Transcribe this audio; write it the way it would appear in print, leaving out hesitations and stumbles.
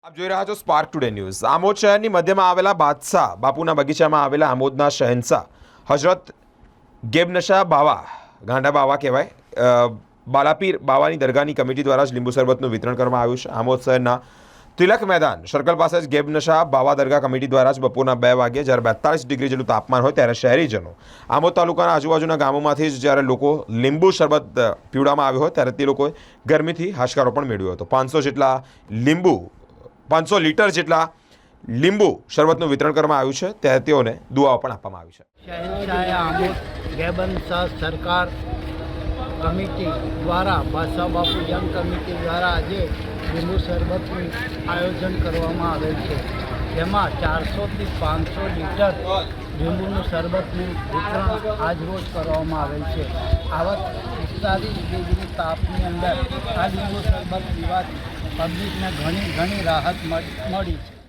આપ જોઈ રહ્યા છો સ્પાર્ક ટુડે ન્યૂઝ। આમોદ શહેરની મધ્યમાં આવેલા બાદશાહ બાપુના બગીચામાં આવેલા આમોદના શહેનશાહ હજરત ગેબનશા બાવા ગાંડા બાવા કહેવાય બાલાપીર બાવાની દરગાહની કમિટી દ્વારા જ લીંબુ શરબતનું વિતરણ કરવામાં આવ્યું છે। આમોદ શહેરના તિલક મેદાન સર્કલ પાસે જ ગેબનશા બાવા દરગાહ કમિટી દ્વારા જ બપોરના 2 વાગ્યે જ્યારે 42 ડિગ્રી જેટલું તાપમાન હોય ત્યારે શહેરીજનો આમોદ તાલુકાના આજુબાજુના ગામોમાંથી જ જ્યારે લોકો લીંબુ શરબત પીવડાવવામાં આવ્યો હોય ત્યારે તે લોકોએ ગરમીથી હાશકારો પણ મેળવ્યો હતો। 500 લીટર જેટલા લીંબુ શરબતનું વિતરણ કરવામાં આવ્યું છે ત્યારે તેઓને દુઆઓ પણ આપવામાં આવી છે। શહેનશાહ આમોદ ગેબનશાહ સરકાર કમિટી દ્વારા બાદશાહ બાપુ જંગ કમિટી દ્વારા આજે લીંબુ શરબતનું આયોજન કરવામાં આવેલ છે, જેમાં 400થી 500 લીટર લીંબુનું શરબતનું વિતરણ આજરોજ કરવામાં આવેલ છે। આવા 45 ડિગ્રી તાપની અંદર આ લીંબુ શરબત પીવાથી પબ્લિકને ઘણી રાહત મળી છે।